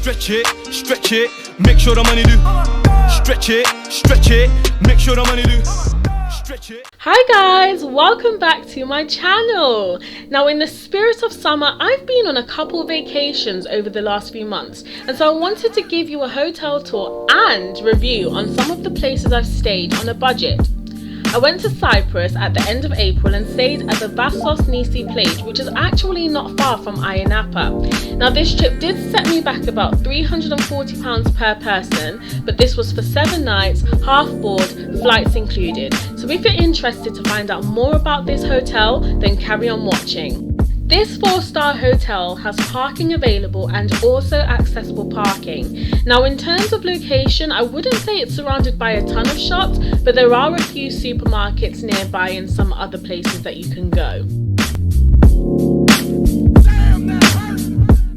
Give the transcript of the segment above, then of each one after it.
Stretch it, make sure the money do. Stretch it, make sure the money do. Stretch it. Hi guys, welcome back to my channel. Now, in the spirit of summer, I've been on a couple vacations over the last few months, and so I wanted to give you a hotel tour and review on some of the places I've stayed on a budget. I went to Cyprus at the end of April and stayed at the Vassos Nissi Plage, which is actually not far from Erykah. Now, this trip did set me back about £340 per person, but this was for 7 nights, half board, flights included. So if you're interested to find out more about this hotel, then carry on watching. This 4-star hotel has parking available and also accessible parking. Now, in terms of location, I wouldn't say it's surrounded by a ton of shops, but there are a few supermarkets nearby and some other places that you can go.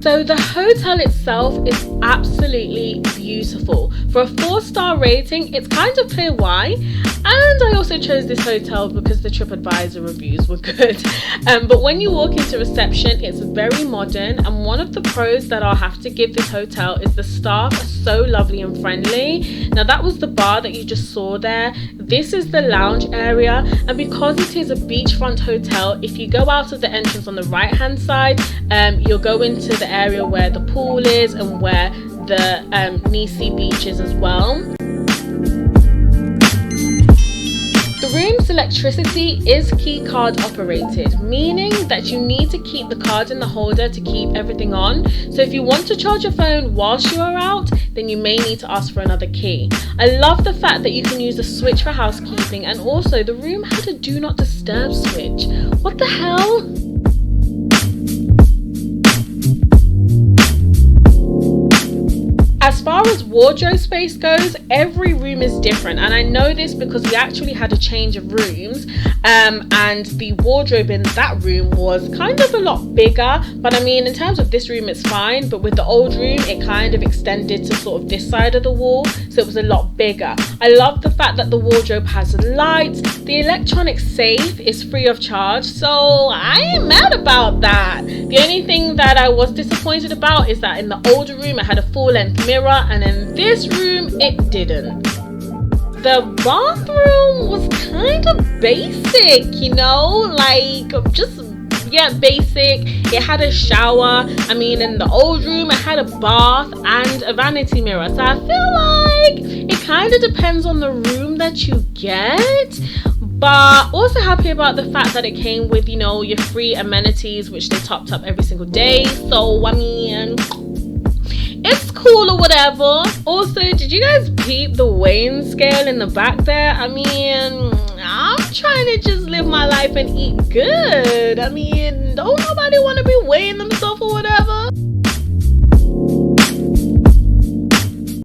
So the hotel itself is absolutely beautiful. For a 4-star rating, it's kind of clear why. And I also chose this hotel because the TripAdvisor reviews were good. But when you walk into reception, it's very modern. And one of the pros that I'll have to give this hotel is the staff are so lovely and friendly. Now, that was the bar that you just saw there. This is the lounge area. And because it is a beachfront hotel, if you go out of the entrance on the right-hand side, you'll go into the area where the pool is and where the Nissi beach is as well. The room's electricity is key card operated, meaning that you need to keep the card in the holder to keep everything on. So if you want to charge your phone whilst you are out, then you may need to ask for another key. I love the fact that you can use the switch for housekeeping, and also the room had a do not disturb switch. What the hell? As far as wardrobe space goes, every room is different, and I know this because we actually had a change of rooms, and the wardrobe in that room was kind of a lot bigger. But I mean, in terms of this room, it's fine, but with the old room, it kind of extended to sort of this side of the wall, so it was a lot bigger. I love the fact that the wardrobe has lights. The electronic safe is free of charge, so I ain't mad about that. The only thing that I was disappointed about is that in the older room, it had a full-length mirror, and in this room it didn't. The bathroom was kind of basic, you know, like just basic. It had a shower. I mean, in the old room it had a bath and a vanity mirror, so I feel like it kind of depends on the room that you get. But also happy about the fact that it came with, you know, your free amenities, which they topped up every single day. So I mean, it's cool or whatever. Also, did you guys peep the weighing scale in the back there? I mean, I'm trying to just live my life and eat good. I mean, don't nobody want to be weighing themselves or whatever.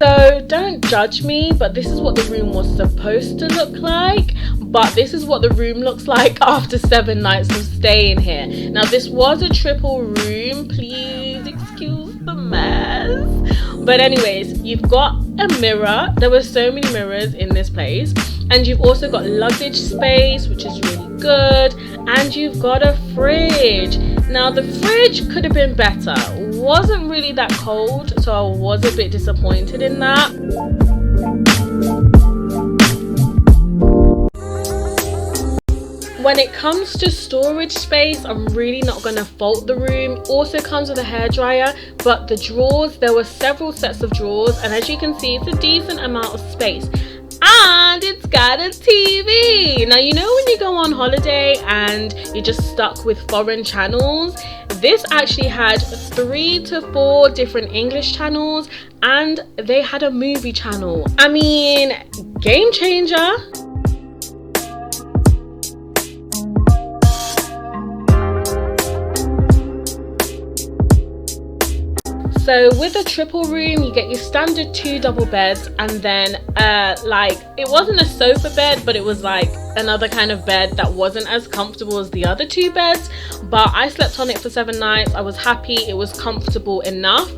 So don't judge me, but this is what the room was supposed to look like. But this is what the room looks like after 7 nights of staying here. Now, this was a triple room. Please excuse the mess. But anyways, you've got a mirror. There were so many mirrors in this place. And you've also got luggage space, which is really good. And you've got a fridge. Now, the fridge could have been better. Wasn't really that cold, so I was a bit disappointed in that. When it comes to storage space, I'm really not going to fault the room. Also comes with a hairdryer, but the drawers, there were several sets of drawers, and as you can see, it's a decent amount of space. And it's got a TV. Now, you know when you go on holiday and you're just stuck with foreign channels? This actually had 3 to 4 different English channels, and they had a movie channel. I mean, game changer. So with a triple room, you get your standard 2 double beds, and then like, it wasn't a sofa bed, but it was like another kind of bed that wasn't as comfortable as the other 2 beds, but I slept on it for 7 nights. I was happy, it was comfortable enough.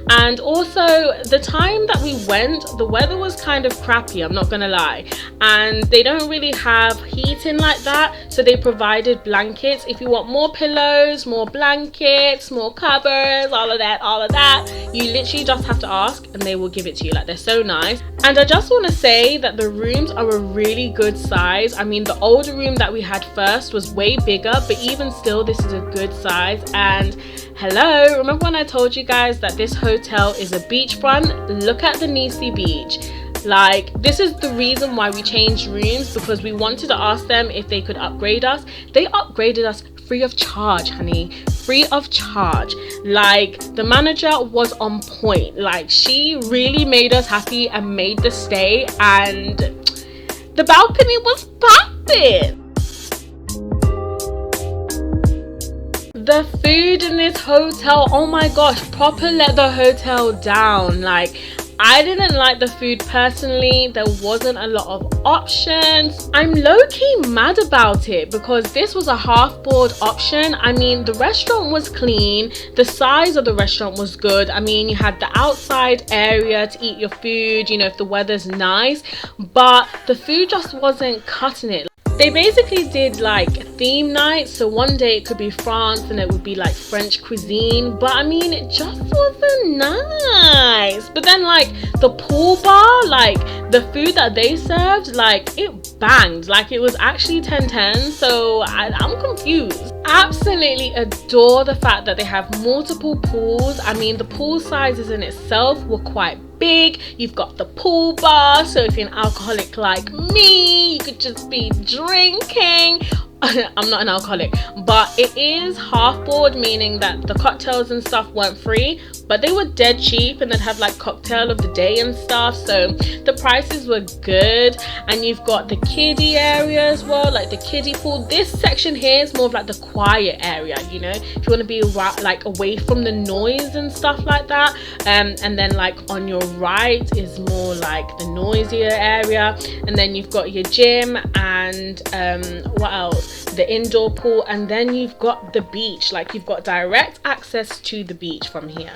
And also the time that we went, the weather was kind of crappy, I'm not gonna lie, and they don't really have heating like that, so they provided blankets. If you want more pillows, more blankets, more covers, all of that, you literally just have to ask and they will give it to you. Like, they're so nice. And I just want to say that the rooms are a really good size. I mean, the older room that we had first was way bigger, but even still, this is a good size. And hello, remember when I told you guys that this hotel is a beachfront? Look at the Nissi Beach. Like, this is the reason why we changed rooms, because we wanted to ask them if they could upgrade us. They upgraded us free of charge, honey, free of charge. Like, the manager was on point. Like, she really made us happy and made the stay, and the balcony was popping. The food in this hotel, oh my gosh, proper let the hotel down. Like, I didn't like the food personally. There wasn't a lot of options. I'm low-key mad about it because this was a half-board option. I mean, the restaurant was clean, the size of the restaurant was good. I mean, you had the outside area to eat your food, you know, if the weather's nice, but the food just wasn't cutting it. They basically did like theme nights, so one day it could be France and it would be like French cuisine, but I mean, it just wasn't nice. But then like the pool bar, like the food that they served, like it banged, like it was actually 10/10, so I'm confused. Absolutely adore the fact that they have multiple pools. I mean, the pool sizes in itself were quite big. You've got the pool bar, so if you're an alcoholic like me, you could just be drinking. I'm not an alcoholic, but it is half board, meaning that the cocktails and stuff weren't free, but they were dead cheap, and they'd have like cocktail of the day and stuff, so the prices were good. And you've got the kiddie area as well, like the kiddie pool. This section here is more of like the quiet area, you know, if you want to be like away from the noise and stuff like that. And then like on your right is more like the noisier area, and then you've got your gym and what else, the indoor pool, and then you've got the beach. Like, you've got direct access to the beach from here.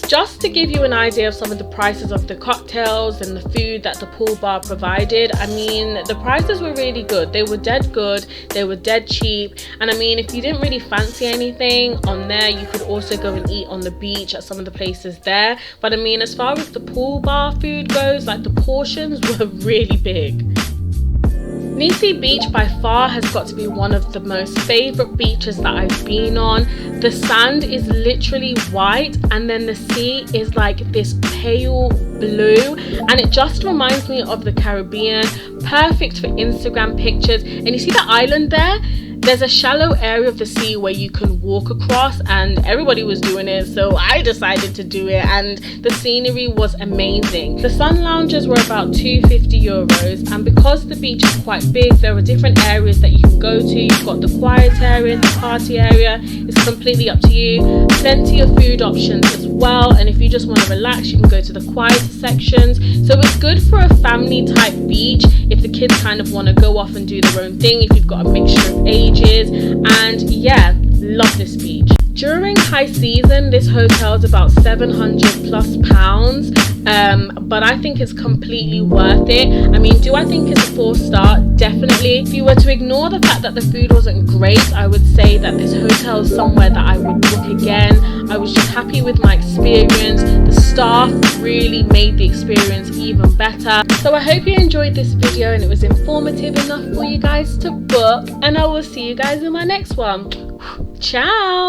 Just to give you an idea of some of the prices of the cocktails and the food that the pool bar provided, I mean, the prices were really good. They were dead good, they were dead cheap. And I mean, if you didn't really fancy anything on there, you could also go and eat on the beach at some of the places there. But I mean, as far as the pool bar food goes, like the portions were really big. Nissi Beach by far has got to be one of the most favorite beaches that I've been on. The sand is literally white, and then the sea is like this pale blue, and it just reminds me of the Caribbean. Perfect for Instagram pictures. And you see the island there? There's a shallow area of the sea where you can walk across, and everybody was doing it, so I decided to do it, and the scenery was amazing. The sun lounges were about €250, and because the beach is quite big, there are different areas that you can go to. You've got the quiet area, the party area. It's completely up to you. Plenty of food options as well, and if you just want to relax, you can go to the quieter sections. So it's good for a family type beach if the kids kind of want to go off and do their own thing, if you've got a mixture of ages. And yeah, love this beach. During high season, this hotel is about £700+, but I think it's completely worth it. I mean, do I think it's a 4-star? Definitely. If you were to ignore the fact that the food wasn't great, I would say that this hotel is somewhere that I would book again. I was just happy with my experience. The staff really made the experience even better. So I hope you enjoyed this video and it was informative enough for you guys to book, and I will see you guys in my next one. Ciao.